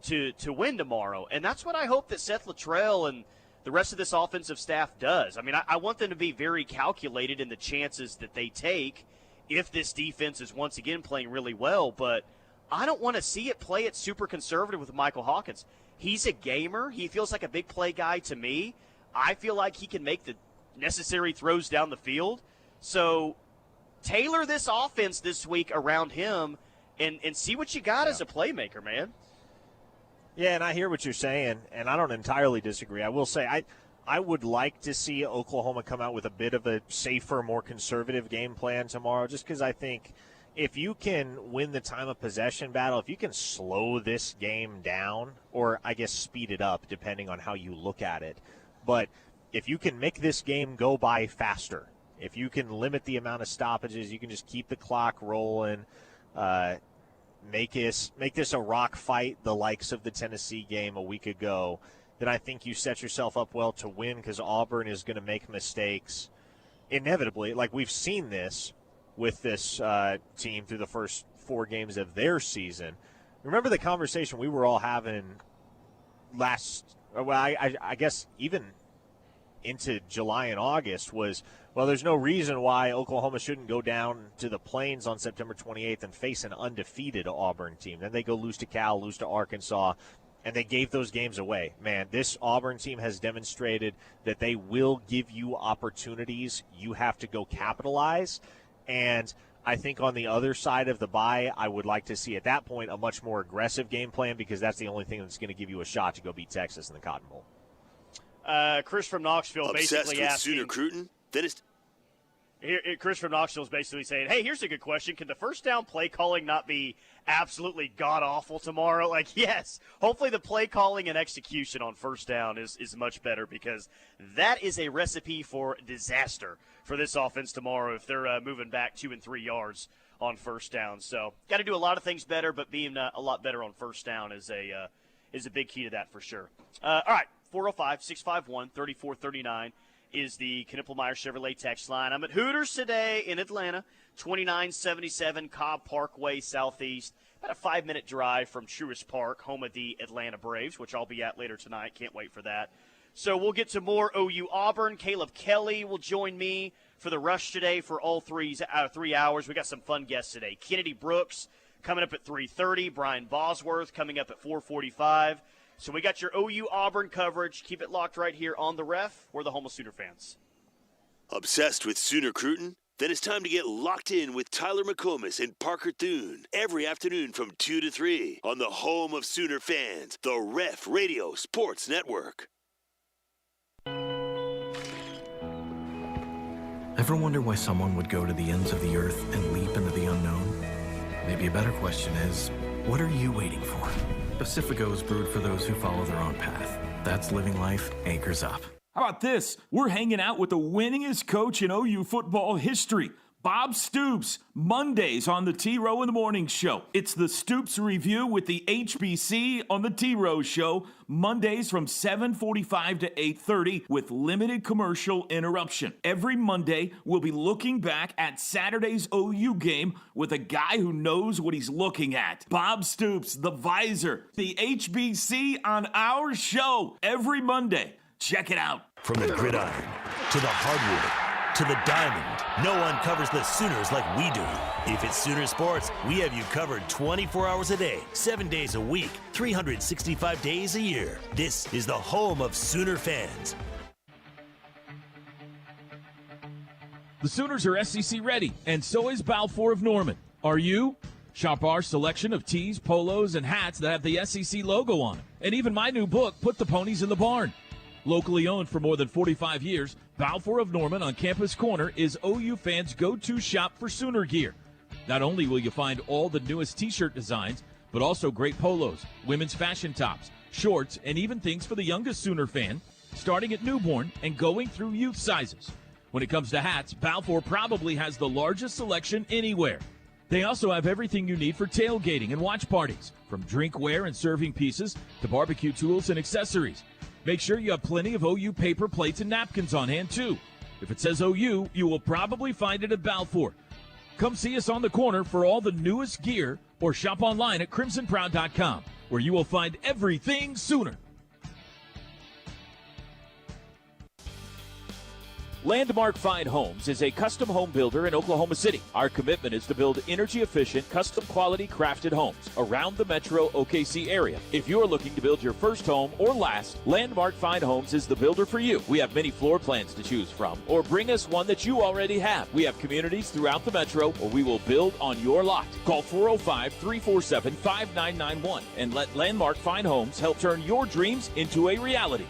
I: to win tomorrow. And that's what I hope that Seth Luttrell and the rest of this offensive staff does. I mean, I want them to be very calculated in the chances that they take if this defense is once again playing really well. But I don't want to see it play it super conservative with Michael Hawkins. He's a gamer. He feels like a big play guy to me. I feel like he can make the necessary throws down the field. So tailor this offense this week around him and see what you got as a playmaker, man.
J: Yeah, and I hear what you're saying, and I don't entirely disagree. I will say I would like to see Oklahoma come out with a bit of a safer, more conservative game plan tomorrow, just because I think if you can win the time of possession battle, if you can slow this game down, or I guess speed it up depending on how you look at it, but if you can make this game go by faster, if you can limit the amount of stoppages, you can just keep the clock rolling, make this a rock fight, the likes of the Tennessee game a week ago, then I think you set yourself up well to win, because Auburn is going to make mistakes inevitably. We've seen this with this team through the first 4 games of their season. Remember the conversation we were all having I guess even into July and August was, well, there's no reason why Oklahoma shouldn't go down to the Plains on September 28th and face an undefeated Auburn team. Then they go lose to Cal, lose to Arkansas, and they gave those games away. Man, this Auburn team has demonstrated that they will give you opportunities. You have to go capitalize. And I think on the other side of the bye, I would like to see at that point a much more aggressive game plan, because that's the only thing that's going to give you a shot to go beat Texas in the Cotton Bowl.
I: Chris from Knoxville basically asking.
F: Sooner Crootin?
I: Chris from Knoxville is basically saying, hey, here's a good question. Can the first down play calling not be absolutely god-awful tomorrow? Yes. Hopefully the play calling and execution on first down is much better, because that is a recipe for disaster for this offense tomorrow if they're moving back 2 and 3 yards on first down. So got to do a lot of things better, but being a lot better on first down is a big key to that for sure. All right, 405-651-3439. is the Knippelmeyer Chevrolet text line. I'm at Hooters today in Atlanta, 2977 Cobb Parkway Southeast. About a 5-minute drive from Truist Park, home of the Atlanta Braves, which I'll be at later tonight. Can't wait for that. So we'll get to more OU Auburn. Caleb Kelly will join me for the rush today for all 3 hours. We got some fun guests today. Kennedy Brooks coming up at 3:30. Brian Bosworth coming up at 4:45. So we got your OU Auburn coverage. Keep it locked right here on The Ref. We're the home of Sooner fans.
F: Obsessed with Sooner Crootin? Then it's time to get locked in with Tyler McComas and Parker Thune every afternoon from 2 to 3 on the home of Sooner fans, the Ref Radio Sports Network.
P: Ever wonder why someone would go to the ends of the earth and leap into the unknown? Maybe a better question is, what are you waiting for? Pacifico is brewed for those who follow their own path. That's living life anchors up.
T: How about this? We're hanging out with the winningest coach in OU football history, Bob Stoops, Mondays on the T-Row in the Morning Show. It's the Stoops Review with the HBC on the T-Row Show, Mondays from 7:45 to 8:30 with limited commercial interruption. Every Monday, we'll be looking back at Saturday's OU game with a guy who knows what he's looking at. Bob Stoops, the Visor, the HBC on our show every Monday. Check it out.
F: From the gridiron to the hardwood to the diamond, no one covers the Sooners like we do. If it's Sooner Sports, we have you covered 24 hours a day, 7 days a week, 365 days a year. This is the home of Sooner fans.
T: The Sooners are SEC ready, and so is Balfour of Norman. Are you? Shop our selection of tees, polos, and hats that have the SEC logo on them. And even my new book, Put the Ponies in the Barn. Locally owned for more than 45 years, Balfour of Norman on Campus Corner is OU fans' go-to shop for Sooner gear. Not only will you find all the newest t-shirt designs, but also great polos, women's fashion tops, shorts, and even things for the youngest Sooner fan, starting at newborn and going through youth sizes. When it comes to hats, Balfour probably has the largest selection anywhere. They also have everything you need for tailgating and watch parties, from drinkware and serving pieces to barbecue tools and accessories. Make sure you have plenty of OU paper plates and napkins on hand, too. If it says OU, you will probably find it at Balfour. Come see us on the corner for all the newest gear or shop online at crimsonproud.com, where you will find everything Sooner. Landmark Fine Homes is a custom home builder in Oklahoma City. Our commitment is to build energy-efficient, custom-quality crafted homes around the metro OKC area. If you are looking to build your first home or last, Landmark Fine Homes is the builder for you. We have many floor plans to choose from, or bring us one that you already have. We have communities throughout the metro, or we will build on your lot. Call 405-347-5991 and let Landmark Fine Homes help turn your dreams into a reality.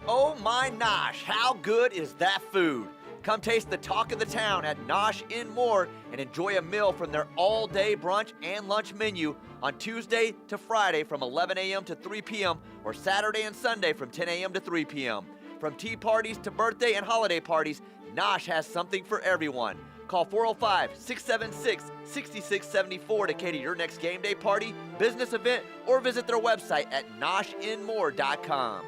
B: Oh my nosh, how good is that food? Come taste the talk of the town at Nosh in Moore and enjoy a meal from their all-day brunch and lunch menu on Tuesday to Friday from 11 a.m. to 3 p.m. or Saturday and Sunday from 10 a.m. to 3 p.m. From tea parties to birthday and holiday parties, Nosh has something for everyone. Call 405-676-6674 to cater your next game day party, business event, or visit their website at noshinmore.com.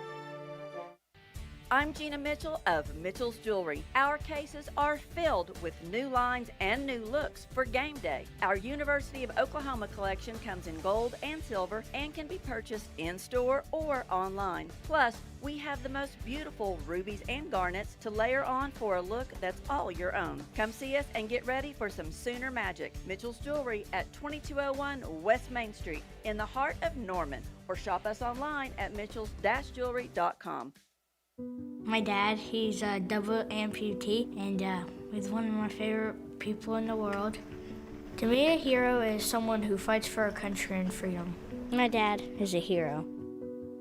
A: I'm Gina Mitchell of Mitchell's Jewelry. Our cases are filled with new lines and new looks for game day. Our University of Oklahoma collection comes in gold and silver and can be purchased in-store or online. Plus, we have the most beautiful rubies and garnets to layer on for a look that's all your own. Come see us and get ready for some Sooner magic. Mitchell's Jewelry at 2201 West Main Street in the heart of Norman, or shop us online at mitchells-jewelry.com.
C: My dad, he's a double amputee, and he's one of my favorite people in the world. To me, a hero is someone who fights for our country and freedom. My dad is a hero.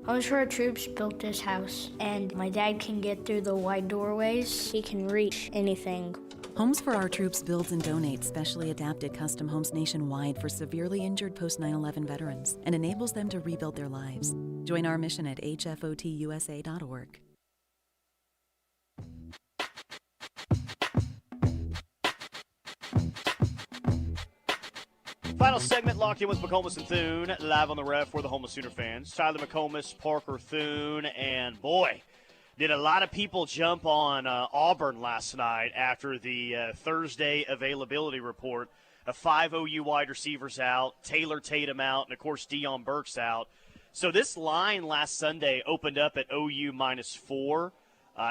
C: Homes for Our Troops built this house, and my dad can get through the wide doorways. He can reach anything.
W: Homes for Our Troops builds and donates specially adapted custom homes nationwide for severely injured post-9/11 veterans and enables them to rebuild their lives. Join our mission at hfotusa.org.
I: Final segment, locked in with McComas and Thune, live on the ref for the home of Sooner fans. Tyler McComas, Parker Thune, and boy, did a lot of people jump on Auburn last night after the Thursday availability report. 5 OU wide receivers out, Taylor Tatum out, and of course Deion Burks out. So this line last Sunday opened up at OU -4.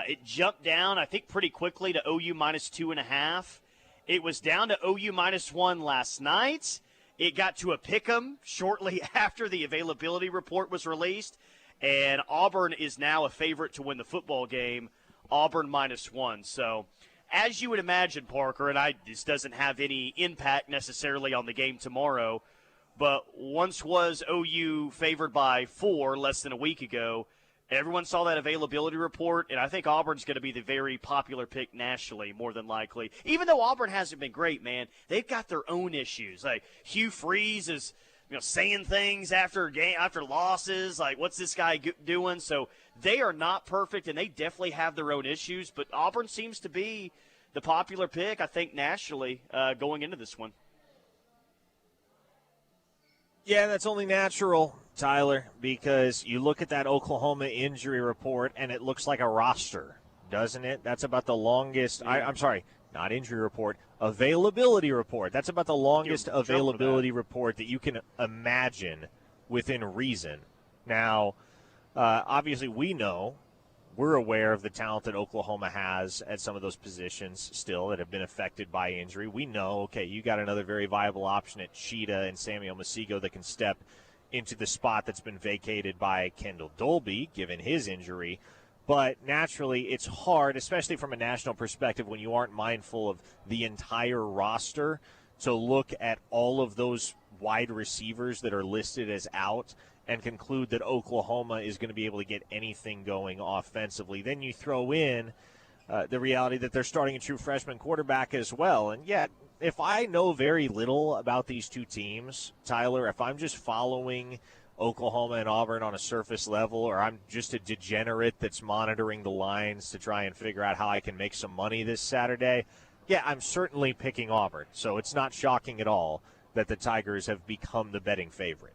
I: It jumped down, I think, pretty quickly to OU -2.5. It was down to OU -1 last night. It got to a pick'em shortly after the availability report was released, and Auburn is now a favorite to win the football game, Auburn -1. So as you would imagine, Parker, and this doesn't have any impact necessarily on the game tomorrow, but once was OU favored by 4 less than a week ago. Everyone saw that availability report, and I think Auburn's going to be the very popular pick nationally, more than likely. Even though Auburn hasn't been great, man, they've got their own issues. Like Hugh Freeze is, saying things after losses, like what's this guy doing? So they are not perfect, and they definitely have their own issues. But Auburn seems to be the popular pick, I think, nationally going into this one.
J: Yeah, that's only natural, Tyler, because you look at that Oklahoma injury report, and it looks like a roster, doesn't it? That's about the longest. I'm sorry, not injury report, availability report. That's about the longest availability report that you can imagine within reason. Now, obviously, we're aware of the talent that Oklahoma has at some of those positions still that have been affected by injury. We know, okay, you got another very viable option at Cheetah and Samuel Masigo that can step into the spot that's been vacated by Kendall Dolby, given his injury. But naturally, it's hard, especially from a national perspective, when you aren't mindful of the entire roster, to look at all of those wide receivers that are listed as out and conclude that Oklahoma is going to be able to get anything going offensively. Then you throw in the reality that they're starting a true freshman quarterback as well. And yet, if I know very little about these two teams, Tyler, if I'm just following Oklahoma and Auburn on a surface level, or I'm just a degenerate that's monitoring the lines to try and figure out how I can make some money this Saturday, yeah, I'm certainly picking Auburn. So it's not shocking at all that the Tigers have become the betting favorite.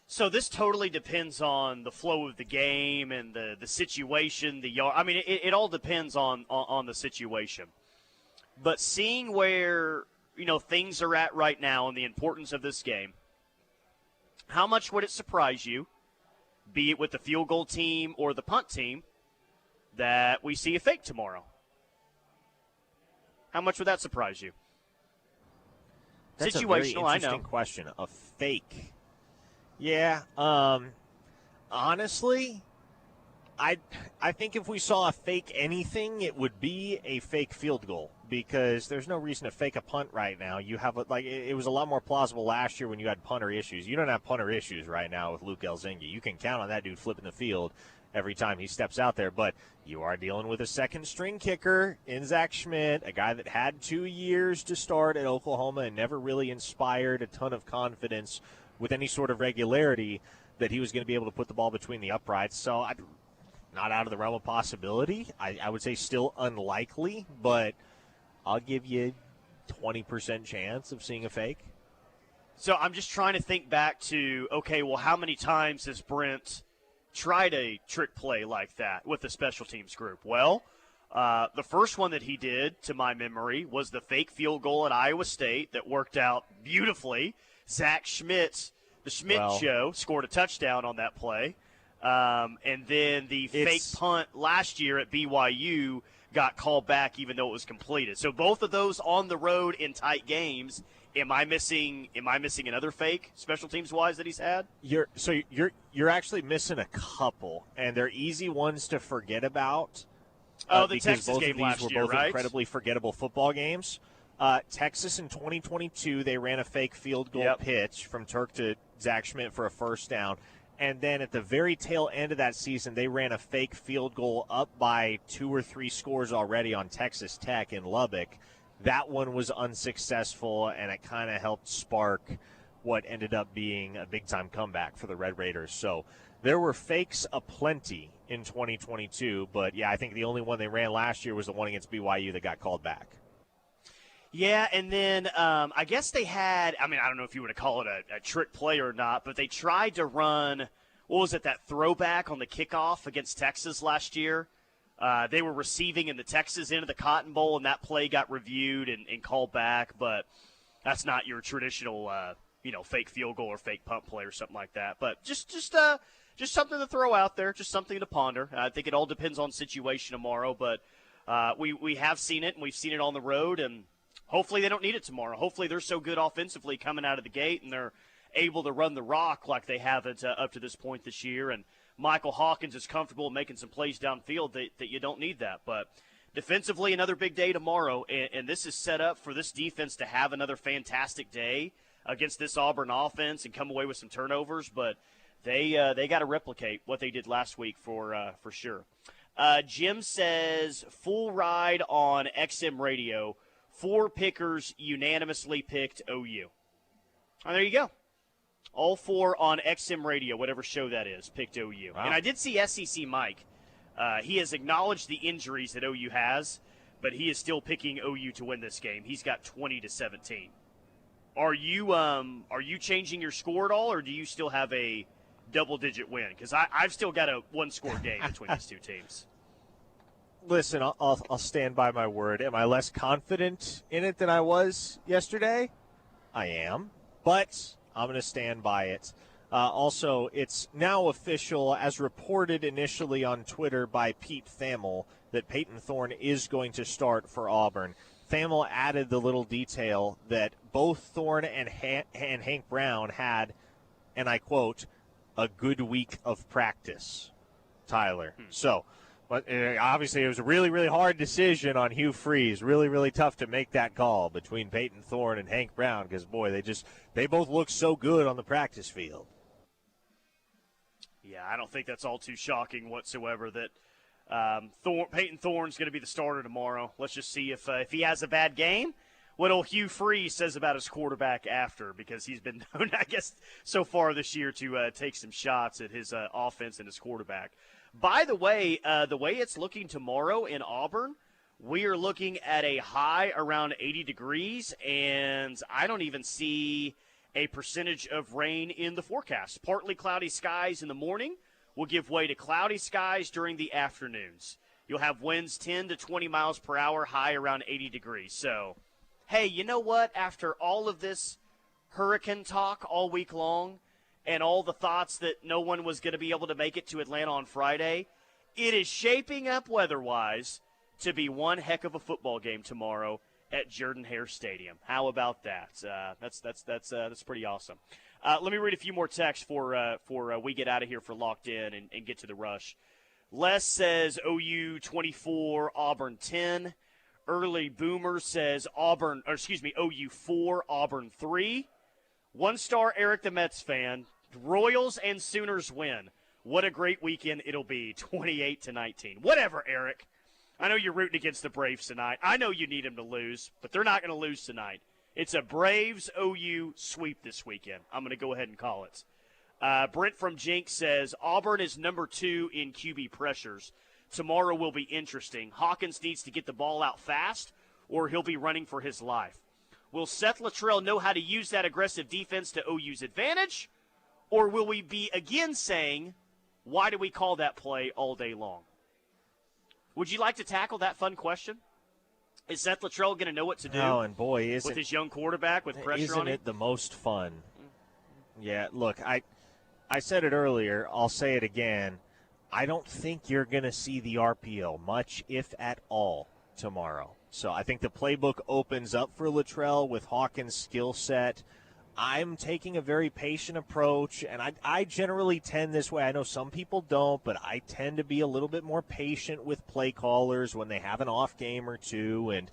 I: So this totally depends on the flow of the game and the situation, the yard. I mean, it all depends on the situation. But seeing where, things are at right now and the importance of this game, how much would it surprise you, be it with the field goal team or the punt team, that we see a fake tomorrow? How much would that surprise you?
J: That's
I: situational,
J: a very interesting
I: I know.
J: question. A fake. Yeah, honestly, I think if we saw a fake anything, it would be a fake field goal, because there's no reason to fake a punt right now. You have it was a lot more plausible last year when you had punter issues. You don't have punter issues right now with Luke Elzingi. You can count on that dude flipping the field every time he steps out there, but you are dealing with a second-string kicker in Zach Schmidt, a guy that had 2 years to start at Oklahoma and never really inspired a ton of confidence with any sort of regularity that he was going to be able to put the ball between the uprights. So not out of the realm of possibility. I would say still unlikely, but I'll give you 20% chance of seeing a fake.
I: So I'm just trying to think back to, okay, well, how many times has Brent tried a trick play like that with the special teams group? Well, the first one that he did, to my memory, was the fake field goal at Iowa State that worked out beautifully. Zach Schmidt, the Schmidt Show, scored a touchdown on that play. And then the fake punt last year at BYU got called back even though it was completed. So both of those on the road in tight games. Am I missing another fake special teams wise that he's had?
J: You're actually missing a couple, and they're easy ones to forget about.
I: The Texas game last year,
J: because both of these were both
I: right?
J: incredibly forgettable football games. Texas in 2022, they ran a fake field goal pitch from Turk to Zach Schmidt for a first down. And then at the very tail end of that season, they ran a fake field goal up by 2 or 3 scores already on Texas Tech in Lubbock. That one was unsuccessful, and it kind of helped spark what ended up being a big-time comeback for the Red Raiders. So there were fakes aplenty in 2022, but, yeah, I think the only one they ran last year was the one against BYU that got called back.
I: Yeah, and then I guess they had, I don't know if you would call it a trick play or not, but they tried to run, what was it, that throwback on the kickoff against Texas last year? They were receiving in the Texas end of the Cotton Bowl, and that play got reviewed and called back, but that's not your traditional, fake field goal or fake punt play or something like that. But just something to throw out there, just something to ponder. I think it all depends on situation tomorrow, but we have seen it, and we've seen it on the road, and hopefully they don't need it tomorrow. Hopefully they're so good offensively coming out of the gate, and they're able to run the rock like they have it up to this point this year, and Michael Hawkins is comfortable making some plays downfield that you don't need that. But defensively, another big day tomorrow, and this is set up for this defense to have another fantastic day against this Auburn offense and come away with some turnovers. But they got to replicate what they did last week for sure. Jim says, full ride on XM Radio. 4 pickers unanimously picked OU. Oh, there you go. All 4 on XM Radio, whatever show that is, picked OU. Wow. And I did see SEC Mike. He has acknowledged the injuries that OU has, but he is still picking OU to win this game. He's got 20-17. Are you changing your score at all, or do you still have a double-digit win? Because I've still got a one-score game between these two teams.
J: Listen, I'll stand by my word. Am I less confident in it than I was yesterday? I am, but I'm going to stand by it. Also, it's now official, as reported initially on Twitter by Pete Thamel, that Peyton Thorne is going to start for Auburn. Thamel added the little detail that both Thorne and Hank Brown had, and I quote, a good week of practice, Tyler. So, but obviously it was a really, really hard decision on Hugh Freeze. Really, really tough to make that call between Peyton Thorne and Hank Brown because, boy, they both look so good on the practice field.
I: Yeah, I don't think that's all too shocking whatsoever that Peyton Thorne's going to be the starter tomorrow. Let's just see if he has a bad game, what old Hugh Freeze says about his quarterback after, because he's been known, I guess, so far this year to take some shots at his offense and his quarterback. By the way it's looking tomorrow in Auburn, we are looking at a high around 80 degrees, and I don't even see a percentage of rain in the forecast. Partly cloudy skies in the morning will give way to cloudy skies during the afternoons. You'll have winds 10 to 20 miles per hour, high around 80 degrees. So, hey, you know what? After all of this hurricane talk all week long and all the thoughts that no one was going to be able to make it to Atlanta on Friday, it is shaping up weather-wise to be one heck of a football game tomorrow at Jordan-Hare Stadium. How about that? That's pretty awesome. Let me read a few more texts for we get out of here for Locked In and get to the rush. Les says OU 24, Auburn 10. Early Boomer says OU 4, Auburn 3. One-star Eric the Mets fan. Royals and Sooners win. What a great weekend it'll be, 28-19. Whatever, Eric. I know you're rooting against the Braves tonight. I know you need them to lose, but they're not going to lose tonight. It's a Braves-OU sweep this weekend. I'm going to go ahead and call it. Brent from Jinx says, Auburn is number 2 in QB pressures. Tomorrow will be interesting. Hawkins needs to get the ball out fast, or he'll be running for his life. Will Seth Luttrell know how to use that aggressive defense to OU's advantage, or will we be again saying, why do we call that play all day long? Would you like to tackle that fun question? Is Seth Luttrell going to know what to do?
J: Oh, and boy,
I: with his young quarterback with pressure on him?
J: Isn't it the most fun? Yeah, look, I said it earlier. I'll say it again. I don't think you're going to see the RPO much, if at all, tomorrow. So I think the playbook opens up for Luttrell with Hawkins' skill set. I'm taking a very patient approach, and I generally tend this way. I know some people don't, but I tend to be a little bit more patient with play callers when they have an off game or two. And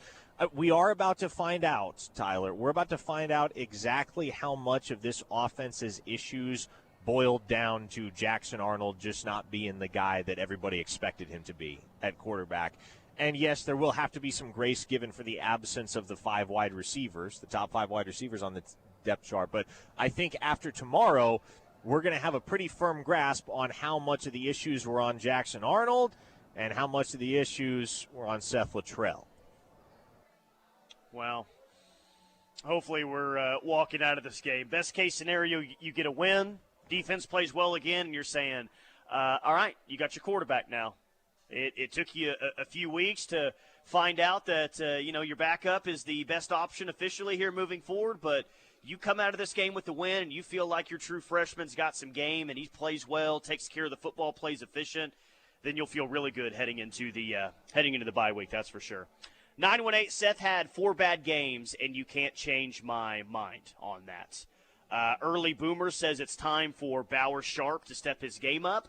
J: we are about to find out, Tyler. We're about to find out exactly how much of this offense's issues boiled down to Jackson Arnold just not being the guy that everybody expected him to be at quarterback. And, yes, there will have to be some grace given for the absence of the 5 wide receivers, the top 5 wide receivers on the depth chart. But I think after tomorrow, we're going to have a pretty firm grasp on how much of the issues were on Jackson Arnold and how much of the issues were on Seth Luttrell.
I: Well, hopefully we're walking out of this game. Best case scenario, you get a win. Defense plays well again, and you're saying, all right, you got your quarterback now. It took you a few weeks to find out that, your backup is the best option officially here moving forward, but you come out of this game with the win and you feel like your true freshman's got some game and he plays well, takes care of the football, plays efficient, then you'll feel really good heading into the bye week, that's for sure. 918, Seth had 4 bad games, and you can't change my mind on that. Early Boomer says it's time for Bauer Sharp to step his game up.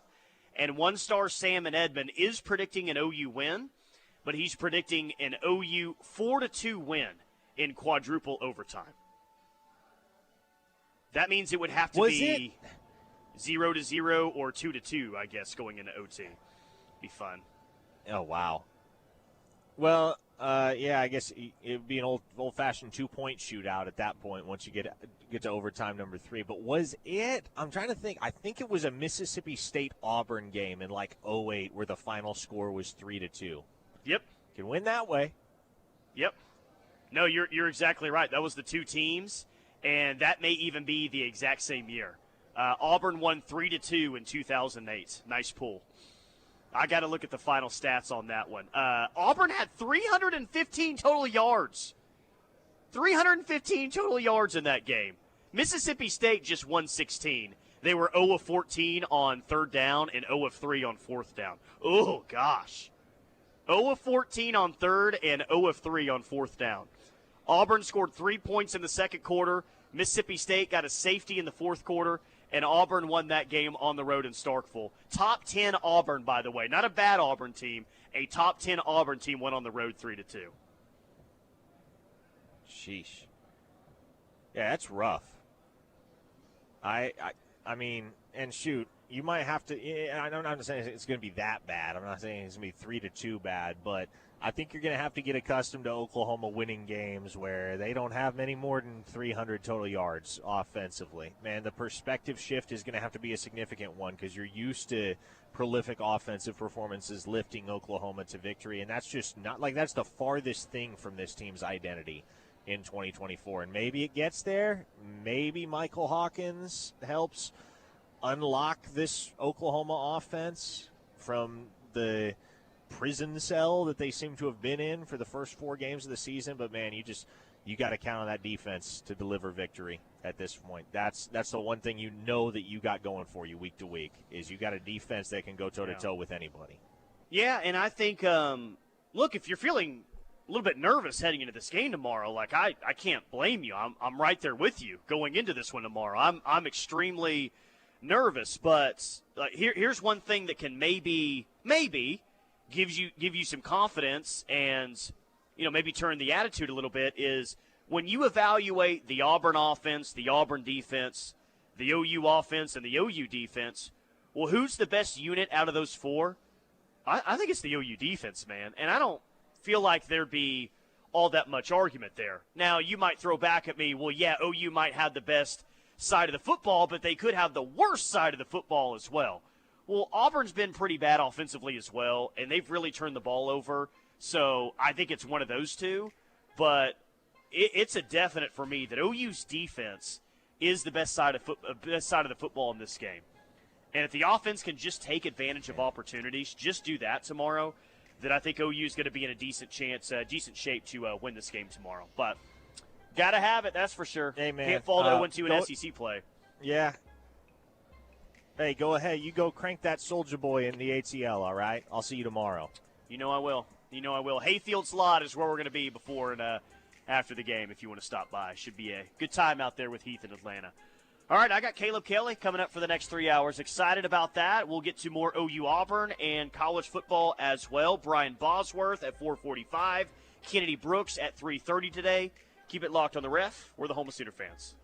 I: And one-star Sam in Edmond is predicting an OU win, but he's predicting an OU 4-2 win in quadruple overtime. That means it would have to be 0-0 or 2-2, I guess, going into OT. Be fun.
J: Oh, wow. Well, I guess it would be an old-fashioned 2-point shootout at that point once you get to overtime number 3. But was it? I'm trying to think. I think it was a Mississippi State-Auburn game in like 2008 where the final score was 3-2.
I: Yep.
J: Can win that way.
I: Yep. No, you're exactly right. That was the two teams, and that may even be the exact same year. Auburn won 3-2 in 2008. Nice pull. I got to look at the final stats on that one. Auburn had 315 total yards. 315 total yards in that game. Mississippi State just won 16. They were 0 of 14 on third down and 0 of 3 on fourth down. Oh, gosh. 0 of 14 on third and 0 of 3 on fourth down. Auburn scored 3 points in the second quarter. Mississippi State got a safety in the fourth quarter, and Auburn won that game on the road in Starkville. Top 10 Auburn, by the way. Not a bad Auburn team. A top 10 Auburn team went on the road 3-2.
J: Sheesh. Yeah, that's rough. I mean, and shoot, you might have to. I'm not saying it's going to be that bad. I'm not saying it's going to be 3-2 bad, but I think you're going to have to get accustomed to Oklahoma winning games where they don't have many more than 300 total yards offensively. Man, the perspective shift is going to have to be a significant one because you're used to prolific offensive performances lifting Oklahoma to victory, and that's just not like that's the farthest thing from this team's identity in 2024. And maybe it gets there. Maybe Michael Hawkins helps unlock this Oklahoma offense from the prison cell that they seem to have been in for the first 4 games of the season. But, man, you got to count on that defense to deliver victory at this point. That's the one thing you know that you got going for you week to week is you got a defense that can go toe-to-toe with anybody.
I: Yeah, and I think, look, if you're feeling a little bit nervous heading into this game tomorrow, like I can't blame you. I'm right there with you going into this one tomorrow. I'm extremely nervous, but here's one thing that can maybe give you some confidence and maybe turn the attitude a little bit is when you evaluate the Auburn offense, the Auburn defense, the OU offense, and the OU defense. Well, who's the best unit out of those 4? I think it's the OU defense, man, and I don't feel like there'd be all that much argument there. Now, you might throw back at me, well, yeah, OU might have the best side of the football, but they could have the worst side of the football as well. Well, Auburn's been pretty bad offensively as well, and they've really turned the ball over. So I think it's one of those two. But it's a definite for me that OU's defense is the best side of the football in this game. And if the offense can just take advantage of opportunities, just do that tomorrow, then I think OU is going to be in a decent shape to win this game tomorrow. But got to have it, that's for sure.
J: Hey, man.
I: Can't fall 0-2 in SEC play.
J: Yeah. Hey, go ahead. You go crank that Soldier Boy in the ATL, all right? I'll see you tomorrow.
I: You know I will. Hayfield's Lot is where we're going to be before and after the game if you want to stop by. Should be a good time out there with Heath in Atlanta. All right, I got Caleb Kelly coming up for the next 3 hours. Excited about that. We'll get to more OU Auburn and college football as well. Brian Bosworth at 4:45. Kennedy Brooks at 3:30 today. Keep it locked on the Ref. We're the home of Sooner fans.